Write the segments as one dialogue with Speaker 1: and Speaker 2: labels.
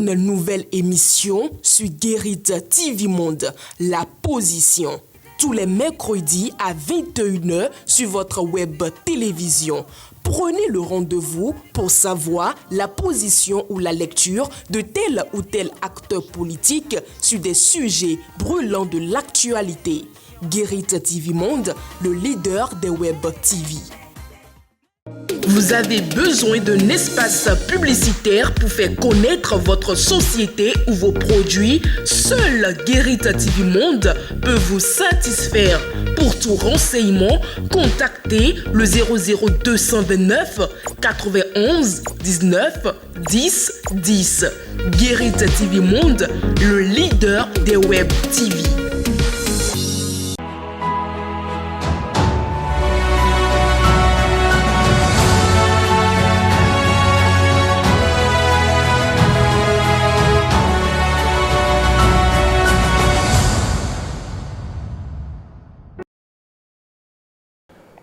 Speaker 1: Une nouvelle émission sur Guérit TV Monde, La Position. Tous les mercredis à 21h sur votre web télévision. Prenez le rendez-vous pour savoir la position ou la lecture de tel ou tel acteur politique sur des sujets brûlants de l'actualité. Guérit TV Monde, le leader des web TV. Vous avez besoin d'un espace publicitaire pour faire connaître votre société ou vos produits? Seul Guérit TV Monde peut vous satisfaire. Pour tout renseignement, contactez le 00229 91 19 10 10. Guérit TV Monde, le leader des web TV.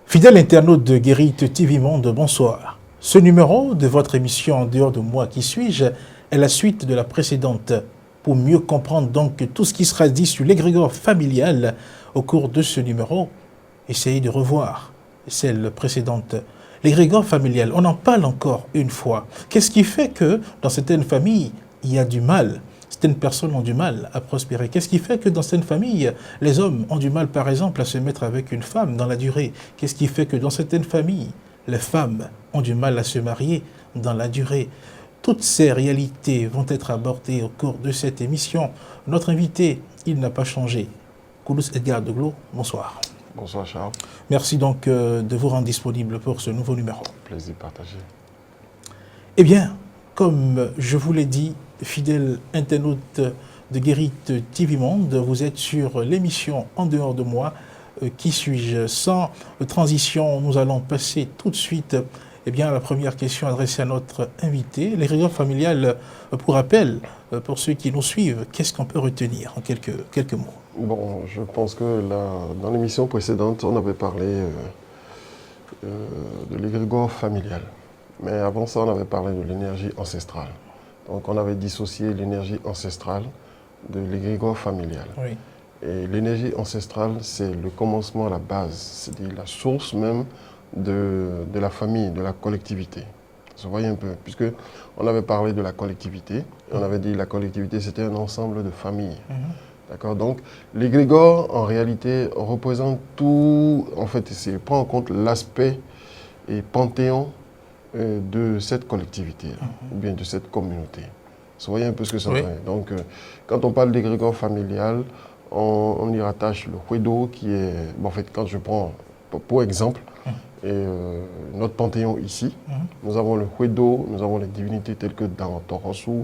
Speaker 2: Fidèle internaute de Guérit TV Monde, bonsoir. Ce numéro de votre émission En dehors de moi, qui suis-je, est la suite de la précédente. Pour mieux comprendre donc tout ce qui sera dit sur l'égrégore familial au cours de ce numéro, essayez de revoir celle précédente. L'égrégore familial, on en parle encore une fois. Qu'est-ce qui fait que dans certaines familles, il y a du mal? Certaines personnes ont du mal à prospérer. Qu'est-ce qui fait que dans certaines familles, les hommes ont du mal, par exemple, à se mettre avec une femme dans la durée? Qu'est-ce qui fait que dans certaines familles, les femmes ont du mal à se marier dans la durée? Toutes ces réalités vont être abordées au cours de cette émission. Notre invité, il n'a pas changé. Koulouss Edgar Deglo, bonsoir.
Speaker 3: Bonsoir Charles.
Speaker 2: Merci donc de vous rendre disponible pour ce nouveau numéro.
Speaker 3: Plaisir partagé.
Speaker 2: Eh bien, comme je vous l'ai dit, fidèle internaute de Guérit TV Monde, vous êtes sur l'émission En dehors de moi, qui suis-je? Sans transition, nous allons passer tout de suite à la première question adressée à notre invité. L'égrégore familial, pour rappel, pour ceux qui nous suivent, qu'est-ce qu'on peut retenir en quelques mots?
Speaker 3: Bon, je pense que dans l'émission précédente, on avait parlé de l'égrégore familial. Mais avant ça, on avait parlé de l'énergie ancestrale. Donc on avait dissocié l'énergie ancestrale de l'égrégore familial.
Speaker 2: Oui.
Speaker 3: Et l'énergie ancestrale, c'est le commencement, la base, c'est-à-dire la source même de la famille, de la collectivité. Vous voyez un peu, puisque on avait parlé de la collectivité, et on avait dit que la collectivité, c'était un ensemble de familles. D'accord. Donc l'égrégore, en réalité, représente tout, en fait, il prend en compte l'aspect et panthéon de cette collectivité, ou bien de cette communauté. Vous voyez un peu ce que ça veut dire. Donc, quand on parle d'égrégore familial, on y rattache le Huedo, qui est, bon, en fait, quand je prends pour exemple, notre panthéon ici, nous avons le Huedo, nous avons les divinités telles que dans Torosu,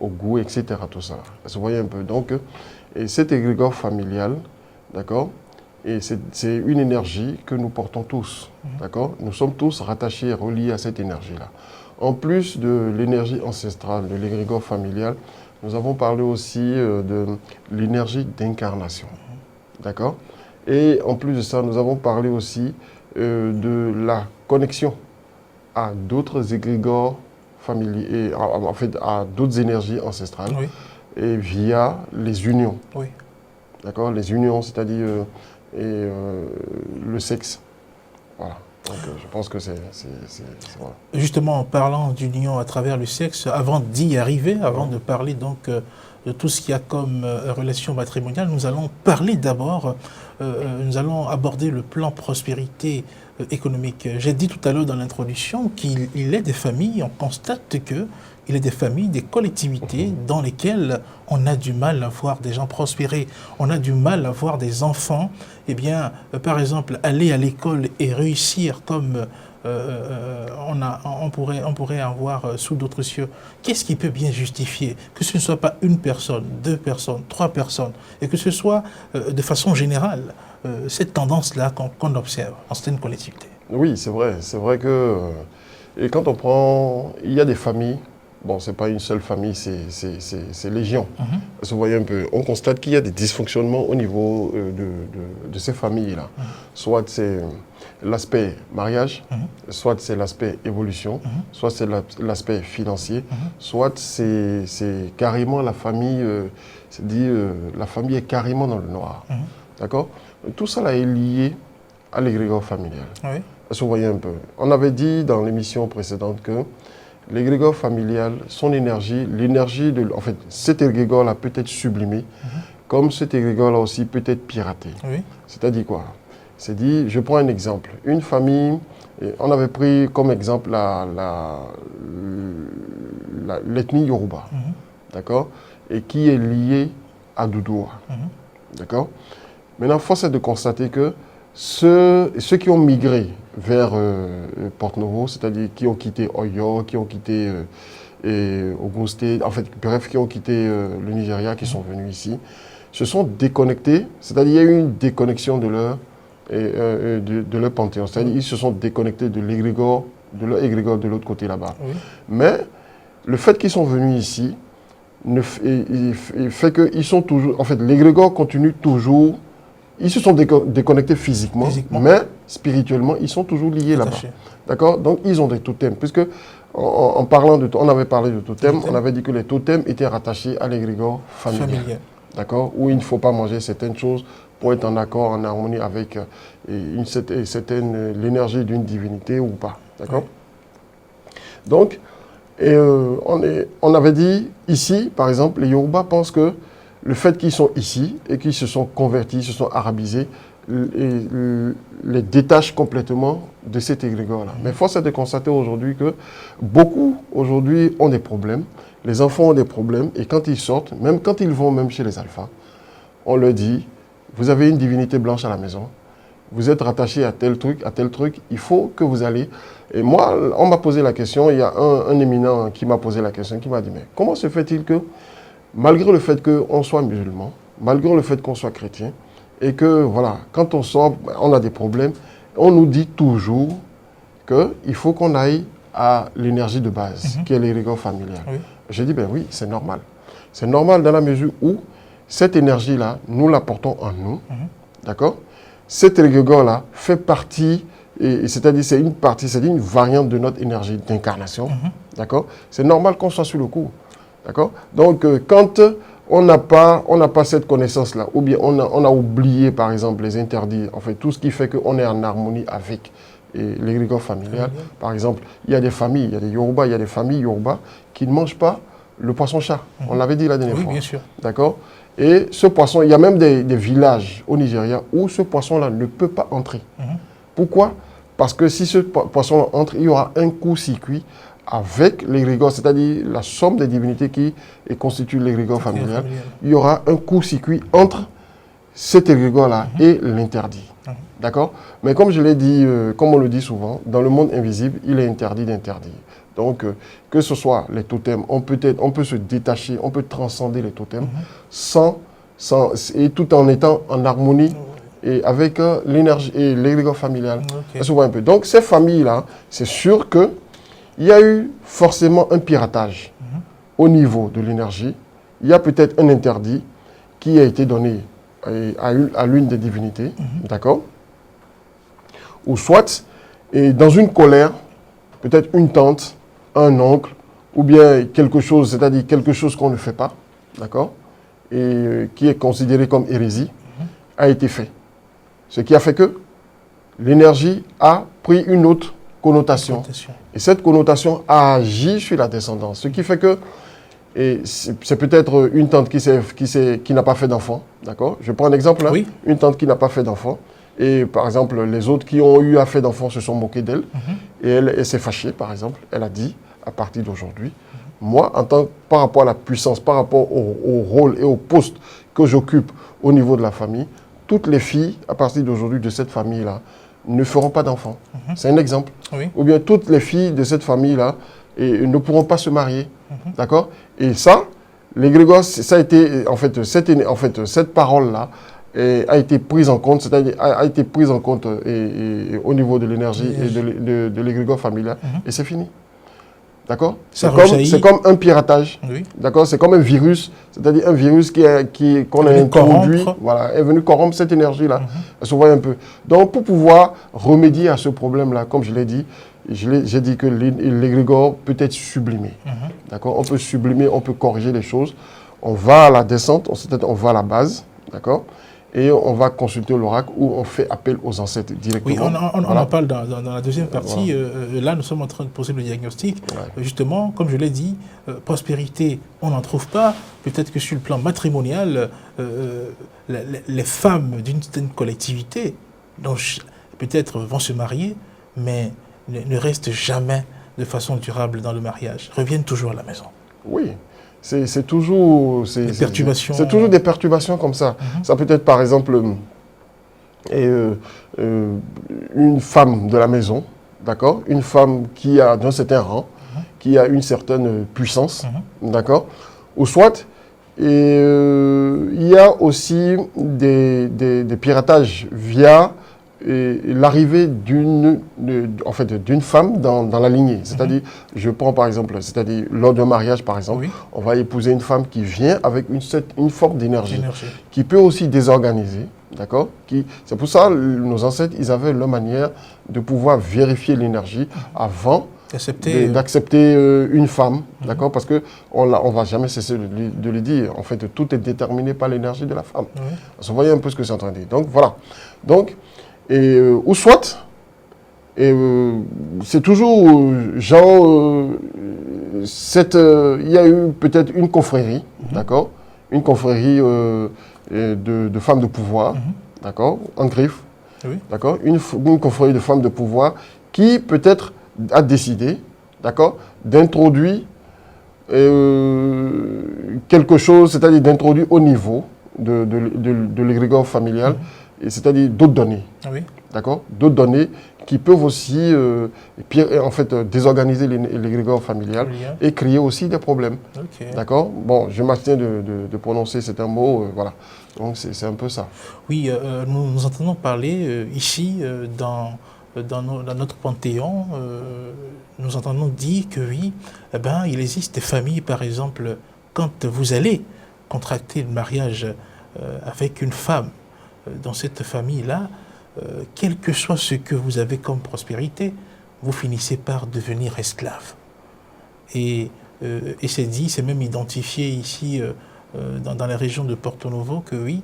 Speaker 3: Ogu, etc. Tout ça. Vous voyez un peu. Donc, et cet égrégore familial, d'accord, et c'est une énergie que nous portons tous, d'accord? Nous sommes tous rattachés, reliés à cette énergie-là. En plus de l'énergie ancestrale, de l'égrégore familial, nous avons parlé aussi de l'énergie d'incarnation, d'accord? Et en plus de ça, nous avons parlé aussi de la connexion à d'autres égrégores familiers, en fait à d'autres énergies ancestrales, et via les unions, d'accord? Les unions, c'est-à-dire le sexe. Voilà. Donc je pense que c'est voilà.
Speaker 2: Justement, en parlant d'union à travers le sexe, avant d'y arriver, avant de parler donc de tout ce qu'il y a comme relation matrimoniale, nous allons parler d'abord, nous allons aborder le plan prospérité économique. J'ai dit tout à l'heure dans l'introduction qu'il est des familles, on constate que il est des familles, des collectivités dans lesquelles on a du mal à voir des gens prospérer, on a du mal à voir des enfants, par exemple, aller à l'école et réussir comme on pourrait avoir sous d'autres cieux. Qu'est-ce qui peut bien justifier que ce ne soit pas une personne, deux personnes, trois personnes, et que ce soit de façon générale cette tendance-là qu'on observe en certaines collectivités?
Speaker 3: Oui, c'est vrai que et quand on prend, il y a des familles. Bon, ce n'est pas une seule famille, c'est légion. Vous voyez un peu, on constate qu'il y a des dysfonctionnements au niveau de ces familles-là. Soit c'est l'aspect mariage, soit c'est l'aspect évolution, soit c'est l'aspect financier, soit c'est carrément la famille, la famille est carrément dans le noir. D'accord? Tout ça là est lié à l'égrégore familial.
Speaker 2: Oui.
Speaker 3: Est-ce que vous voyez un peu? On avait dit dans l'émission précédente que l'égrégore familial, son énergie, en fait, cet égrégore-là peut être sublimé, comme cet égrégore-là aussi peut être piraté.
Speaker 2: Oui.
Speaker 3: C'est-à-dire quoi? C'est dit, je prends un exemple. Une famille, on avait pris comme exemple l'ethnie Yoruba, d'accord? Et qui est liée à Doudoua, d'accord? Maintenant, force est de constater que ceux qui ont migré vers Porto-Novo, c'est-à-dire qui ont quitté Oyo, qui ont quitté Ogun State, en fait, bref, qui ont quitté le Nigeria, qui sont venus ici, se sont déconnectés, c'est-à-dire il y a eu une déconnexion de leur panthéon, c'est-à-dire ils se sont déconnectés de l'égrégore, de leur égrégore de l'autre côté là-bas. Oui. Mais le fait qu'ils sont venus ici, il fait qu'ils sont toujours, en fait, l'égrégore continue toujours. Ils se sont déconnectés physiquement, mais spirituellement, ils sont toujours liés là-bas. D'accord? Donc, ils ont des totems. Puisque, en parlant de on avait parlé de totems, on avait dit que les totems étaient rattachés à l'égrégore familial. D'accord? Où il ne faut pas manger certaines choses pour être en accord, en harmonie avec l'énergie d'une divinité ou pas. D'accord? Oui. Donc, on avait dit ici, par exemple, les Yoruba pensent que le fait qu'ils sont ici et qu'ils se sont convertis, se sont arabisés, les détache complètement de cet égrégore-là. Mais force est de constater aujourd'hui que beaucoup, aujourd'hui, ont des problèmes. Les enfants ont des problèmes et quand ils sortent, même quand ils vont même chez les alphas, on leur dit, vous avez une divinité blanche à la maison, vous êtes rattaché à tel truc, il faut que vous allez... Et moi, on m'a posé la question, il y a un éminent qui m'a posé la question, qui m'a dit, mais comment se fait-il que malgré le fait qu'on soit musulman, malgré le fait qu'on soit chrétien, et que, voilà, quand on sort, on a des problèmes, on nous dit toujours qu'il faut qu'on aille à l'énergie de base, qui est l'égrégore familial. Oui. J'ai dit, ben oui, c'est normal. C'est normal dans la mesure où cette énergie-là, nous la portons en nous, d'accord? Cet égrégore-là fait partie, c'est-à-dire c'est une partie, c'est une variante de notre énergie d'incarnation, d'accord? C'est normal qu'on soit sur le coup. D'accord? Donc, quand on n'a pas cette connaissance-là, ou bien on a oublié, par exemple, les interdits, en fait, tout ce qui fait qu'on est en harmonie avec l'égrégore familial. Par exemple, il y a des familles, il y a des Yoruba, il y a des familles Yoruba qui ne mangent pas le poisson-chat. On l'avait dit la dernière fois. Oui, bien sûr. D'accord? Et ce poisson, il y a même des villages au Nigeria où ce poisson-là ne peut pas entrer. Pourquoi? Parce que si ce poisson entre, il y aura un court-circuit avec l'égrégore, c'est-à-dire la somme des divinités qui constitue l'égrégore familial, il y aura un court-circuit entre cet égrégore-là et l'interdit. D'accord? Mais comme je l'ai dit, comme on le dit souvent, dans le monde invisible, il est interdit d'interdire. Donc, que ce soit les totems, on peut se détacher, on peut transcender les totems et tout en étant en harmonie et avec l'énergie et l'égrégore familial. Ça se voit un peu. Donc, ces familles-là, c'est sûr que il y a eu forcément un piratage au niveau de l'énergie. Il y a peut-être un interdit qui a été donné à l'une des divinités, d'accord? Ou soit, et dans une colère, peut-être une tante, un oncle, ou bien quelque chose, c'est-à-dire quelque chose qu'on ne fait pas, d'accord? Et qui est considéré comme hérésie, a été fait. Ce qui a fait que l'énergie a pris une autre connotation. Et cette connotation a agi sur la descendance. Ce qui fait que c'est peut-être une tante qui n'a pas fait d'enfant. D'accord? Je prends un exemple. Hein? Oui. Une tante qui n'a pas fait d'enfant. Et par exemple, les autres qui ont eu à faire d'enfant se sont moqués d'elle. Et elle s'est fâchée, par exemple. Elle a dit, à partir d'aujourd'hui, moi, par rapport à la puissance, par rapport au rôle et au poste que j'occupe au niveau de la famille, toutes les filles, à partir d'aujourd'hui, de cette famille-là, ne feront pas d'enfants. C'est un exemple. Oui. Ou bien toutes les filles de cette famille-là ne pourront pas se marier. D'accord? Et ça, l'égrégore, ça a été, en fait, cette parole-là a été prise en compte, c'est-à-dire a été prise en compte au niveau de l'énergie et de l'égrégore familial. Et c'est fini. D'accord?
Speaker 2: Ça
Speaker 3: C'est comme un piratage.
Speaker 2: Oui.
Speaker 3: D'accord? C'est comme un virus. C'est-à-dire un virus qu'on a introduit, voilà, est venu corrompre cette énergie-là. Se voit un peu. Donc, pour pouvoir remédier à ce problème-là, comme je l'ai dit, j'ai dit que l'égrégore peut être sublimé. D'accord? On peut sublimer, on peut corriger les choses. On va à la descente, on va à la base. D'accord? Et on va consulter l'oracle où on fait appel aux ancêtres directement.
Speaker 2: Oui, on en parle dans la deuxième partie. Voilà. Là, nous sommes en train de poser le diagnostic. Ouais. Justement, comme je l'ai dit, prospérité, on n'en trouve pas. Peut-être que sur le plan matrimonial, les femmes d'une certaine collectivité, peut-être vont se marier, mais ne restent jamais de façon durable dans le mariage, reviennent toujours à la maison.
Speaker 3: Oui. C'est toujours
Speaker 2: des perturbations.
Speaker 3: C'est toujours des perturbations comme ça. Ça peut être par exemple une femme de la maison, d'accord, une femme qui a d'un certain rang, qui a une certaine puissance, d'accord, ou soit il y a aussi des piratages via l'arrivée d'une femme dans la lignée. C'est-à-dire, je prends par exemple, c'est-à-dire lors d'un mariage par exemple, on va épouser une femme qui vient avec une forme d'énergie, qui peut aussi désorganiser, d'accord? C'est pour ça nos ancêtres, ils avaient leur manière de pouvoir vérifier l'énergie avant d'accepter une femme, d'accord? Parce qu'on ne va jamais cesser de le dire. En fait, tout est déterminé par l'énergie de la femme. Vous voyez un peu ce que c'est en train de dire. Donc, voilà. Donc, ou soit, c'est toujours genre, il y a eu peut-être une confrérie, d'accord, une confrérie de femmes de pouvoir, d'accord, en griffe, d'accord, une confrérie de femmes de pouvoir qui peut-être a décidé, d'accord, d'introduire quelque chose, c'est-à-dire d'introduire au niveau de l'égrégore familial, c'est-à-dire d'autres données. D'accord? D'autres données qui peuvent aussi désorganiser l'égrégore familial et créer aussi des problèmes. D'accord? Bon, je m'abstiens de prononcer certains mots, voilà. Donc c'est un peu ça.
Speaker 2: Oui, nous entendons parler ici dans notre panthéon, nous entendons dire que oui, il existe des familles, par exemple, quand vous allez contracter le mariage avec une femme, dans cette famille-là, quel que soit ce que vous avez comme prospérité, vous finissez par devenir esclave. Et c'est dit, c'est même identifié ici dans la région de Porto Novo que oui,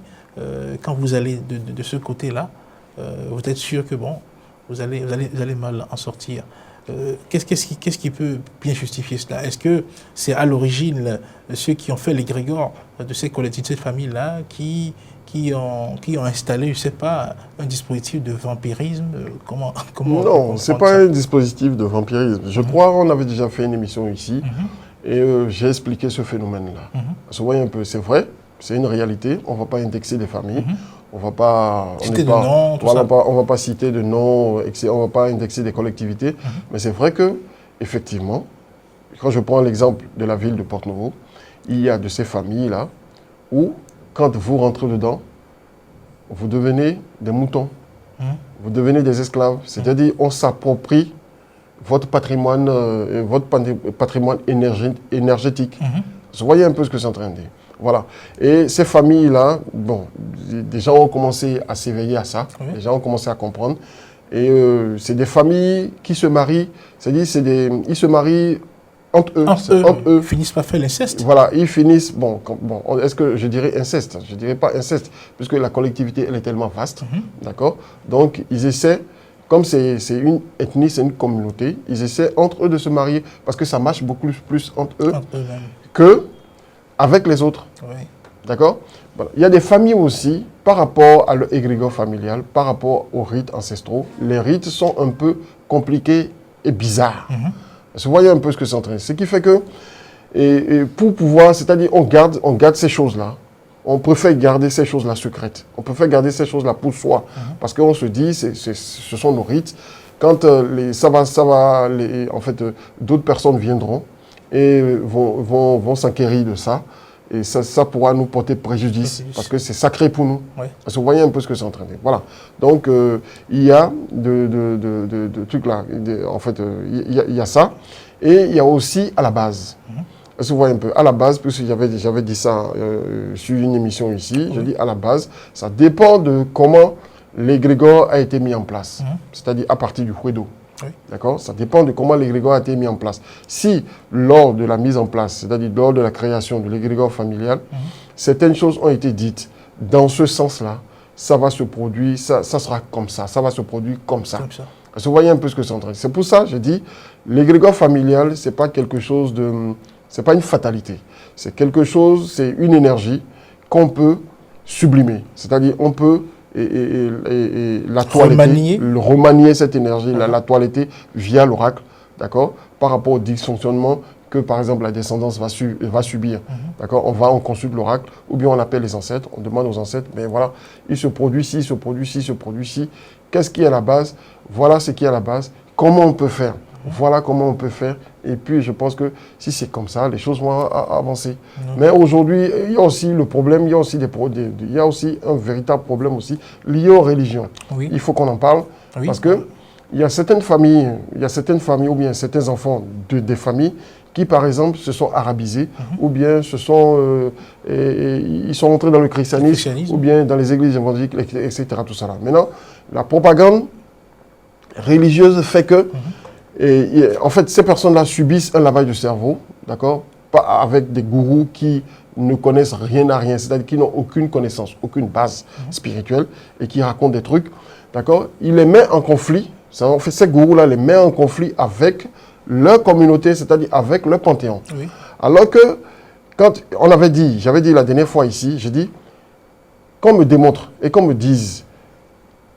Speaker 2: quand vous allez de ce côté-là, vous êtes sûr que bon, vous allez mal en sortir. Qu'est-ce qui peut bien justifier cela? Est-ce que c'est à l'origine ceux qui ont fait l'égrégore de ces collectivités de famille-là qui ont installé, je ne sais pas, un dispositif de vampirisme? Comment
Speaker 3: Non, ce n'est pas un dispositif de vampirisme. Je crois qu'on avait déjà fait une émission ici et j'ai expliqué ce phénomène-là. Vous voyez un peu, c'est vrai, c'est une réalité. On ne va pas indexer des familles. On ne va pas citer de noms, on va pas citer de noms, on ne va pas indexer des collectivités. Mais c'est vrai que, effectivement, quand je prends l'exemple de la ville de Porto Novo, il y a de ces familles-là où, quand vous rentrez dedans, vous devenez des moutons. Vous devenez des esclaves. C'est-à-dire, on s'approprie votre patrimoine énergétique. Vous voyez un peu ce que c'est en train de dire. Voilà. Et ces familles-là, bon, des gens ont commencé à s'éveiller à ça. Les gens ont commencé à comprendre. Et c'est des familles qui se marient. C'est-à-dire, ils se marient entre eux.
Speaker 2: Ils finissent par faire l'inceste.
Speaker 3: Voilà, ils finissent, est-ce que je dirais inceste? Je ne dirais pas inceste, puisque la collectivité, elle est tellement vaste, d'accord? Donc, ils essaient, comme c'est une ethnie, c'est une communauté, ils essaient entre eux de se marier, parce que ça marche beaucoup plus entre eux qu'avec les autres, d'accord? Voilà. Il y a des familles aussi, par rapport à l'égrégore familial, par rapport aux rites ancestraux, les rites sont un peu compliqués et bizarres. Vous voyez un peu ce que c'est en train. Ce qui fait que, pour pouvoir, c'est-à-dire on garde ces choses-là, on préfère garder ces choses-là secrètes. On préfère garder ces choses-là pour soi. Parce qu'on se dit, ce sont nos rites. Quand d'autres personnes viendront et vont s'enquérir de ça, et ça pourra nous porter préjudice, parce que c'est sacré pour nous. Parce que vous voyez un peu ce que c'est en train de dire. Voilà. Donc, il y a de trucs là. En fait, il y a ça. et il y a aussi à la base. Est-ce que vous voyez un peu? À la base, puisque j'avais dit ça sur une émission ici, je dis à la base, ça dépend de comment l'égrégore a été mis en place. C'est-à-dire à partir du Huedo.
Speaker 2: Oui.
Speaker 3: D'accord? Ça dépend de comment l'égrégore a été mis en place. Si, lors de la mise en place, c'est-à-dire lors de la création de l'égrégore familial, certaines choses ont été dites dans ce sens-là, ça va se produire, ça sera comme ça va se produire comme ça. Vous voyez un peu ce que c'est en train de dire. C'est pour ça que je dis, l'égrégore familial, c'est pas quelque chose de... C'est pas une fatalité. C'est quelque chose, c'est une énergie qu'on peut sublimer. C'est-à-dire, on peut la toiletter, remanier cette énergie, la toiletter via l'oracle, d'accord, par rapport au dysfonctionnement que, par exemple, la descendance va subir. D'accord, on consulte l'oracle, ou bien on appelle les ancêtres, on demande aux ancêtres, mais voilà, il se produit ci, il se produit ci, il se produit ci. Qu'est-ce qui est à la base? Voilà ce qui est à la base. Comment on peut faire? Voilà comment on peut faire. Et puis, je pense que si c'est comme ça, les choses vont avancer. Mais aujourd'hui, il y a aussi le problème, il y a aussi, il y a aussi un véritable problème aussi lié aux religions. Oui. Il faut qu'on en parle parce que il y a certaines familles ou bien certains enfants des familles qui, par exemple, se sont arabisés ou bien ils sont entrés dans le christianisme ou bien dans les églises évangéliques, etc. Tout ça là. Maintenant, la propagande religieuse fait que en fait, ces personnes-là subissent un lavage de cerveau, d'accord, avec des gourous qui ne connaissent rien à rien, c'est-à-dire qui n'ont aucune connaissance, aucune base spirituelle et qui racontent des trucs, d'accord. Il les met en conflit, en fait, ces gourous-là les met en conflit avec leur communauté, c'est-à-dire avec leur panthéon. Oui. Alors que, quand j'avais dit la dernière fois ici, j'ai dit, qu'on me démontre et qu'on me dise,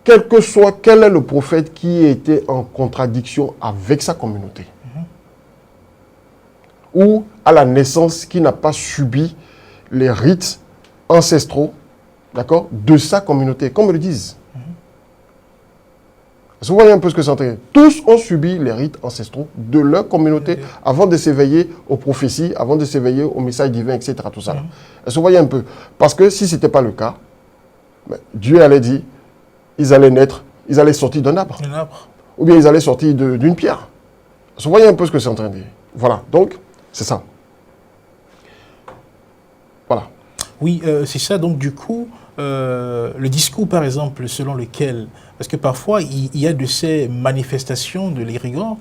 Speaker 3: quel que soit quel est le prophète qui était en contradiction avec sa communauté, ou à la naissance qui n'a pas subi les rites ancestraux, d'accord, de sa communauté, qu'on me le dise. Vous voyez un peu ce que c'est en train de dire. Tous ont subi les rites ancestraux de leur communauté avant de s'éveiller aux prophéties, avant de s'éveiller au message divin, etc. Tout ça. Vous voyez un peu. Parce que si ce n'était pas le cas, Dieu allait dire, ils allaient naître, ils allaient sortir d'un arbre. Ou bien ils allaient sortir d'une pierre. Vous voyez un peu ce que c'est en train de dire. Voilà, donc, c'est ça. Voilà.
Speaker 2: Oui, c'est ça. Donc, du coup, le discours, par exemple, selon lequel... Parce que parfois, il y a de ces manifestations de l'égrégore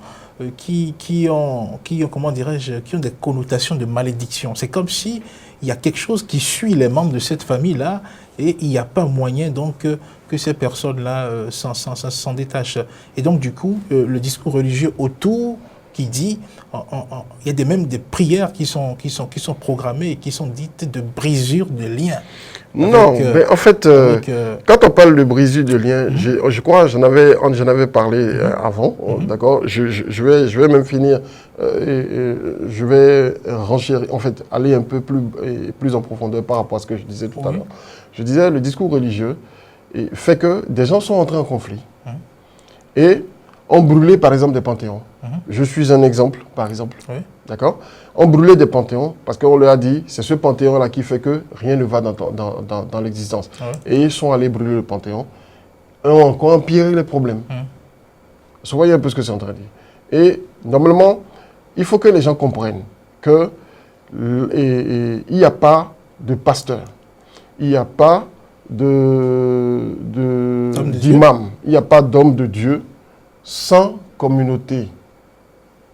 Speaker 2: qui ont, comment dirais-je, qui ont des connotations de malédiction. C'est comme si il y a quelque chose qui suit les membres de cette famille-là et il n'y a pas moyen donc que ces personnes-là s'en détachent. Et donc, du coup, le discours religieux autour qui dit, il y a même des prières qui sont programmées et qui sont dites de brisure de liens.
Speaker 3: Non, mais en fait, quand on parle de brisure de liens, je crois j'en avais parlé avant, d'accord. Je vais même finir, je vais renchérir, en fait, aller un peu plus en profondeur par rapport à ce que je disais tout à l'heure. Je disais, le discours religieux fait que des gens sont entrés en conflit et ont brûlé, par exemple, des panthéons. Je suis un exemple, par exemple. D'accord? On brûlait des panthéons parce qu'on leur a dit, c'est ce panthéon-là qui fait que rien ne va dans l'existence. Et ils sont allés brûler le panthéon et ont encore empiré les problèmes. Vous voyez un peu ce que c'est en train de dire. Et normalement, il faut que les gens comprennent qu'il n'y a pas de pasteur, il n'y a pas d'imam, il n'y a pas d'homme de Dieu sans communauté.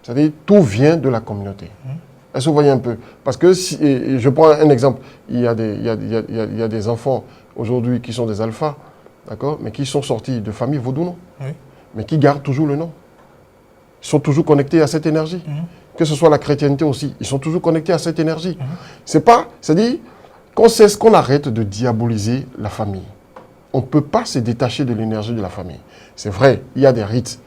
Speaker 3: C'est-à-dire, tout vient de la communauté. Est-ce que vous voyez un peu? Parce que, je prends un exemple, il y a des enfants aujourd'hui qui sont des alphas, d'accord, mais qui sont sortis de familles vaudou, mais qui gardent toujours le nom. Ils sont toujours connectés à cette énergie. Que ce soit la chrétienté aussi, ils sont toujours connectés à cette énergie. C'est-à-dire qu'on arrête de diaboliser la famille. On ne peut pas se détacher de l'énergie de la famille. C'est vrai, il y a des rites.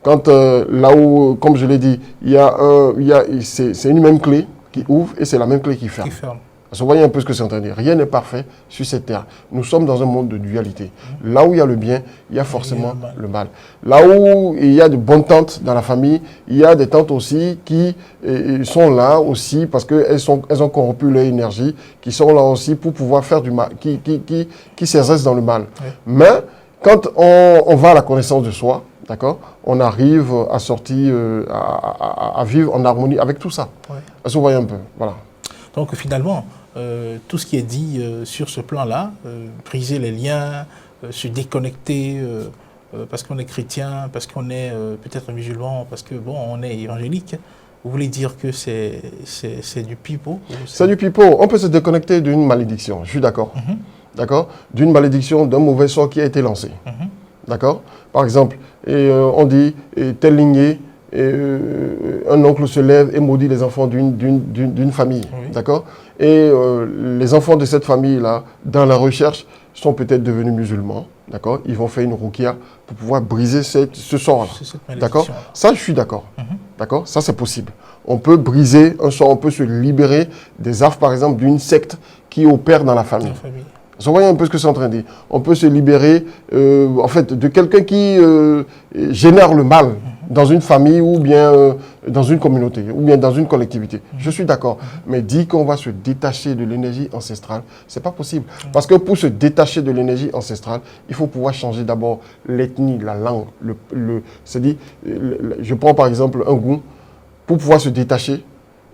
Speaker 3: Quand là où, comme je l'ai dit, c'est une même clé qui ouvre et c'est la même clé qui ferme. Vous voyez un peu ce que c'est en train de dire. Rien n'est parfait sur cette terre. Nous sommes dans un monde de dualité. Là où il y a le bien, il y a forcément le mal. Là où il y a de bonnes tantes dans la famille, il y a des tantes aussi qui sont là aussi parce qu'elles ont corrompu leur énergie, qui sont là aussi pour pouvoir faire du mal, qui s'exercent dans le mal. Mais quand on va à la connaissance de soi, d'accord, on arrive à sortir, à vivre en harmonie avec tout ça.
Speaker 2: Ouais.
Speaker 3: Est-ce que vous voyez un peu? Voilà.
Speaker 2: Donc finalement, tout ce qui est dit sur ce plan-là, briser les liens, se déconnecter parce qu'on est chrétien, parce qu'on est peut-être musulman, parce que bon, on est évangélique, vous voulez dire que c'est du pipeau?
Speaker 3: C'est du pipeau. On peut se déconnecter d'une malédiction, je suis d'accord. D'accord? D'une malédiction, d'un mauvais sort qui a été lancé. D'accord? Par exemple, on dit telle lignée, un oncle se lève et maudit les enfants d'une famille.
Speaker 2: Oui.
Speaker 3: D'accord? Et les enfants de cette famille-là, dans la recherche, sont peut-être devenus musulmans. D'accord? Ils vont faire une ruqya pour pouvoir briser ce sort-là. D'accord? Ça, je suis d'accord. D'accord? Ça, c'est possible. On peut briser un sort, on peut se libérer des affres, par exemple, d'une secte qui opère dans la famille. Vous voyez un peu ce que c'est en train de dire. On peut se libérer en fait, de quelqu'un qui génère le mal dans une famille ou bien dans une communauté ou bien dans une collectivité. Je suis d'accord. Mais dire qu'on va se détacher de l'énergie ancestrale, ce n'est pas possible. Parce que pour se détacher de l'énergie ancestrale, il faut pouvoir changer d'abord l'ethnie, la langue. C'est-à-dire, je prends par exemple un goût. Pour pouvoir se détacher,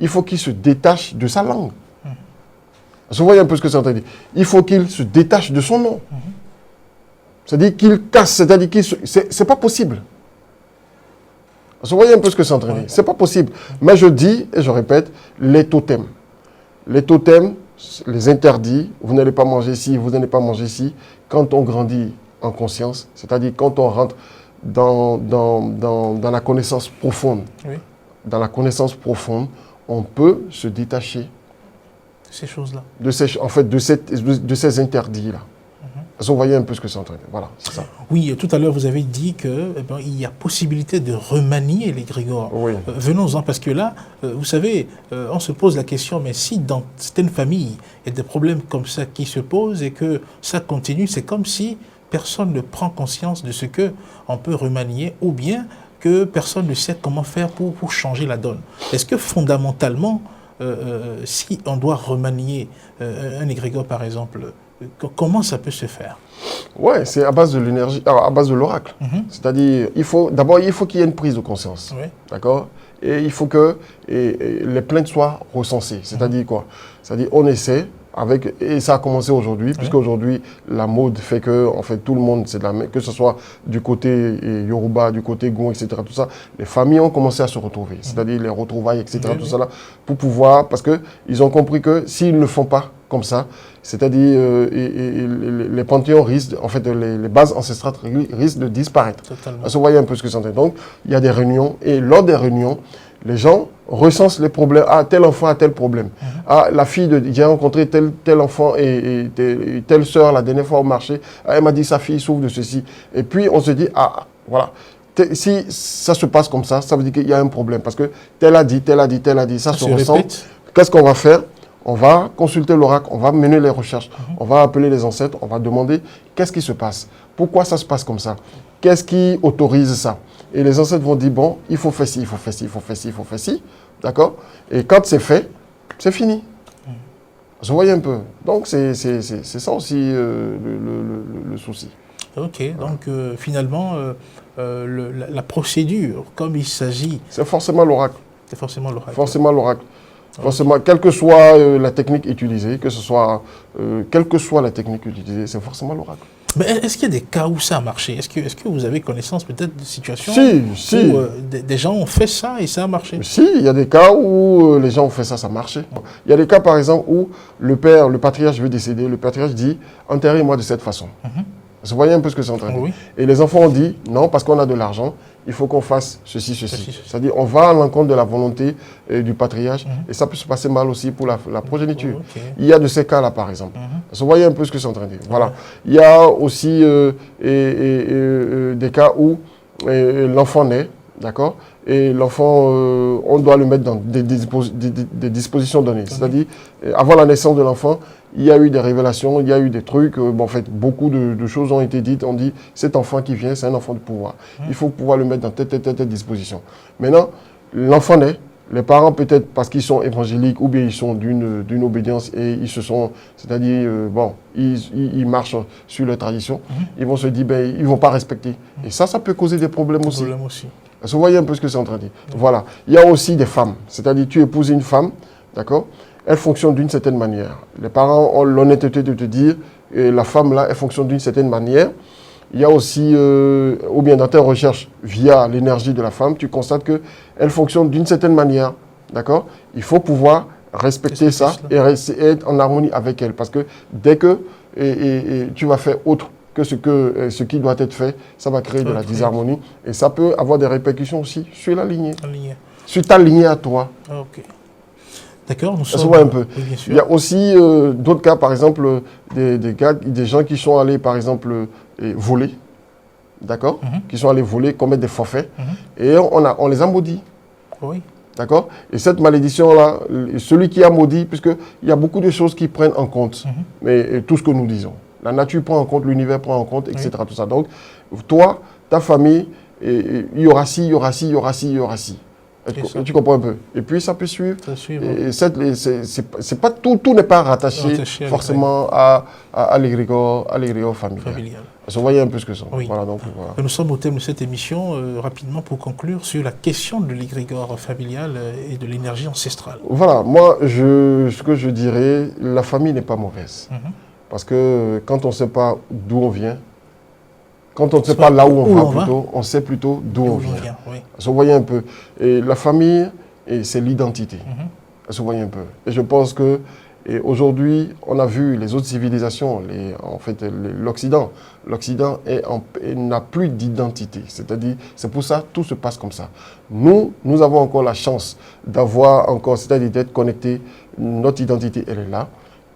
Speaker 3: il faut qu'il se détache de sa langue. Vous voyez un peu ce que c'est en train de dire. Il faut qu'il se détache de son nom. C'est-à-dire qu'il casse, c'est-à-dire qu'il c'est pas possible. Vous voyez un peu ce que c'est en train de dire. C'est pas possible. Mais je dis, et je répète, les totems. Les totems, les interdits, vous n'allez pas manger ici, vous n'allez pas manger ici. Quand on grandit en conscience, c'est-à-dire quand on rentre dans la connaissance profonde, dans la connaissance profonde, on peut se détacher
Speaker 2: ces choses-là.
Speaker 3: En fait, de ces interdits-là. Vous voyez un peu ce que c'est en train de dire. Voilà, c'est ça.
Speaker 2: Oui, tout à l'heure, vous avez dit qu'il y a possibilité de remanier l'égrégore.
Speaker 3: Oui.
Speaker 2: Venons-en, parce que là, vous savez, on se pose la question, mais si dans certaines familles, il y a des problèmes comme ça qui se posent et que ça continue, c'est comme si personne ne prend conscience de ce qu'on peut remanier ou bien que personne ne sait comment faire pour changer la donne. Est-ce que fondamentalement, si on doit remanier un égrégore, par exemple, comment ça peut se faire?
Speaker 3: Ouais, c'est à base de l'énergie, à base de l'oracle. C'est-à-dire, d'abord, il faut qu'il y ait une prise de conscience.
Speaker 2: Oui.
Speaker 3: D'accord? Et il faut que les plaintes soient recensées. C'est-à-dire quoi? C'est-à-dire, on essaie et ça a commencé aujourd'hui, puisqu'aujourd'hui, la mode fait que, en fait, tout le monde, que ce soit du côté Yoruba, du côté Gon, etc., tout ça, les familles ont commencé à se retrouver. C'est-à-dire les retrouvailles, etc., tout ça là, pour pouvoir, parce qu'ils ont compris que s'ils ne le font pas comme ça, c'est-à-dire les panthéons risquent, en fait, les bases ancestrales risquent de disparaître. Vous voyez un peu ce que c'est. Donc, il y a des réunions, et lors des réunions, les gens recensent les problèmes. Ah, tel enfant a tel problème. Ah, la fille j'ai rencontré tel enfant et telle sœur la dernière fois au marché. Ah, elle m'a dit sa fille souffre de ceci. Et puis, on se dit, ah, voilà. Si ça se passe comme ça, ça veut dire qu'il y a un problème. Parce que tel a dit, ça se ressent. Qu'est-ce qu'on va faire? On va consulter l'oracle, on va mener les recherches, on va appeler les ancêtres, on va demander qu'est-ce qui se passe, pourquoi ça se passe comme ça, qu'est-ce qui autorise ça. Et les ancêtres vont dire, bon, il faut faire ci, il faut faire ci, il faut faire ci, il faut faire ci, d'accord? Et quand c'est fait, c'est fini. Vous voyez un peu. Donc, c'est ça aussi le souci.
Speaker 2: Ok, donc finalement, la procédure, comme il s'agit...
Speaker 3: C'est forcément l'oracle.
Speaker 2: C'est forcément l'oracle.
Speaker 3: Forcément l'oracle. Forcément, quelle que soit la technique utilisée, quelle que soit la technique utilisée, c'est forcément l'oracle.
Speaker 2: Mais est-ce qu'il y a des cas où ça a marché? Est-ce que vous avez connaissance peut-être de situations
Speaker 3: où
Speaker 2: des gens ont fait ça et ça a marché?
Speaker 3: Si, il y a des cas où les gens ont fait ça, ça a marché. Il y a des cas, par exemple, où le patriarche veut décéder, le patriarche dit « enterrez-moi de cette façon ». Vous voyez un peu ce que c'est en train de dire. Et les enfants ont dit « non, parce qu'on a de l'argent, il faut qu'on fasse ceci. C'est-à-dire on va à l'encontre de la volonté du patriarche et ça peut se passer mal aussi pour la progéniture. Il y a de ces cas-là, par exemple. Vous voyez un peu ce que c'est en train de dire. Voilà. Il y a aussi des cas où l'enfant naît, d'accord? Et l'enfant, on doit le mettre dans des dispositions données. C'est-à-dire, avant la naissance de l'enfant, il y a eu des révélations, il y a eu des trucs. En fait, beaucoup de choses ont été dites. On dit, cet enfant qui vient, c'est un enfant de pouvoir. Il faut pouvoir le mettre dans telle disposition. Maintenant, l'enfant naît, Les parents, peut-être parce qu'ils sont évangéliques ou bien ils sont d'une obédience et ils se sont, c'est-à-dire, ils marchent sur leur tradition, ils vont se dire, ils ne vont pas respecter. Et ça peut causer des problèmes aussi. Vous voyez un peu ce que c'est en train de dire. Voilà. Il y a aussi des femmes, c'est-à-dire, tu épouses une femme, d'accord? Elle fonctionne d'une certaine manière. Les parents ont l'honnêteté de te dire, la femme là, elle fonctionne d'une certaine manière. Il y a aussi, ou bien dans tes recherches, via l'énergie de la femme, tu constates qu'elle fonctionne d'une certaine manière. D'accord? Il faut pouvoir respecter ça et être en harmonie avec elle. Parce que dès que tu vas faire autre que ce qui doit être fait, ça va créer de la disharmonie. Et ça peut avoir des répercussions aussi sur la lignée. Sur ta lignée à toi.
Speaker 2: Ok. D'accord,
Speaker 3: ça se voit un peu.
Speaker 2: Oui, bien sûr.
Speaker 3: Il y a aussi d'autres cas, par exemple, des gens qui sont allés, par exemple, voler, d'accord, qui sont allés voler, commettre des forfaits, et on les a maudits.
Speaker 2: Oui.
Speaker 3: D'accord? Et cette malédiction-là, celui qui a maudit, puisqu'il y a beaucoup de choses qui prennent en compte, mais tout ce que nous disons. La nature prend en compte, l'univers prend en compte, etc. Tout ça. Donc, toi, ta famille, il y aura ci, il y aura ci, il y aura ci, il y aura ci. Tu comprends un peu. Et puis ça peut suivre. C'est pas tout n'est pas rattaché forcément à l'égrégore familial. Vous voyez un peu ce que c'est.
Speaker 2: Oui.
Speaker 3: Voilà, donc, voilà.
Speaker 2: Nous sommes au thème de cette émission, rapidement pour conclure, sur la question de l'égrégore familial et de l'énergie ancestrale.
Speaker 3: Voilà, moi, ce que je dirais, la famille n'est pas mauvaise. Parce que quand on ne sait pas d'où on vient, quand on ne sait pas là où on va plutôt, on sait plutôt d'où on vient.
Speaker 2: Oui.
Speaker 3: Vous voyez un peu. Et la famille, c'est l'identité. Vous voyez un peu. Et je pense que aujourd'hui, on a vu les autres civilisations, en fait l'Occident. L'Occident n'a plus d'identité. C'est-à-dire, c'est pour ça que tout se passe comme ça. Nous avons encore la chance d'avoir encore, c'est-à-dire d'être connectés. Notre identité, elle est là.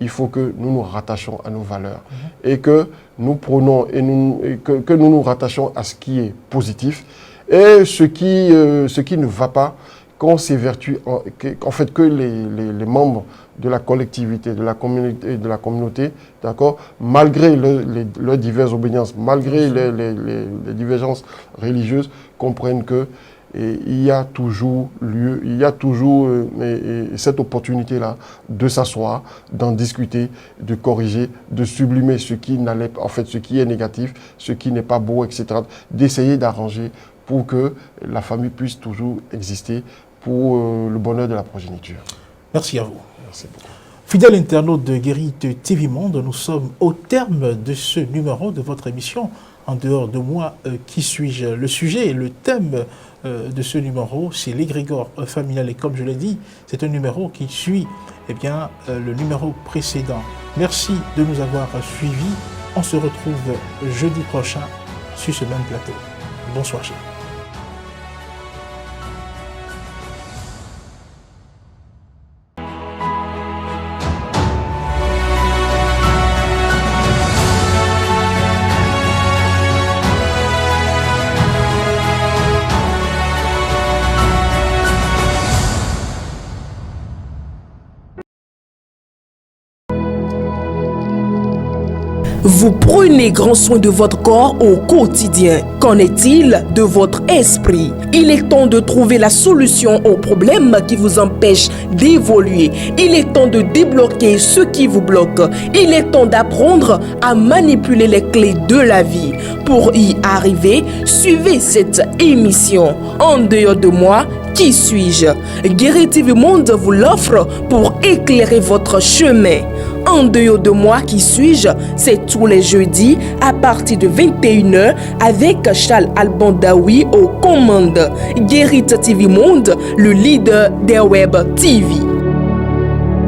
Speaker 3: Il faut que nous nous rattachions à nos valeurs et que nous prenons que nous nous rattachions à ce qui est positif et ce qui ne va pas, qu'on s'évertue, en fait que les membres de la collectivité, de la communauté, d'accord, malgré leurs diverses obédiences, malgré les divergences religieuses, comprennent que il y a toujours lieu, il y a toujours cette opportunité-là de s'asseoir, d'en discuter, de corriger, de sublimer ce qui n'allait pas, en fait, ce qui est négatif, ce qui n'est pas beau, etc. D'essayer d'arranger pour que la famille puisse toujours exister pour le bonheur de la progéniture.
Speaker 2: Merci à vous.
Speaker 3: Merci beaucoup.
Speaker 2: Fidèle internaute de Guérite TV Monde, nous sommes au terme de ce numéro de votre émission. En dehors de moi, qui suis-je? Le sujet et le thème de ce numéro, c'est l'égrégore familial. Et comme je l'ai dit, c'est un numéro qui suit le numéro précédent. Merci de nous avoir suivis. On se retrouve jeudi prochain sur ce même plateau. Bonsoir, chers.
Speaker 1: Vous prenez grand soin de votre corps au quotidien. Qu'en est-il de votre esprit? Il est temps de trouver la solution aux problèmes qui vous empêchent d'évoluer. Il est temps de débloquer ce qui vous bloque. Il est temps d'apprendre à manipuler les clés de la vie. Pour y arriver, suivez cette émission. En dehors de moi, qui suis-je? Guérite TV Monde vous l'offre pour éclairer votre chemin. En dehors de moi, qui suis-je? C'est tous les jeudis à partir de 21h avec Charles Alban Daoui aux commandes. Guérite TV Monde, le leader des web TV.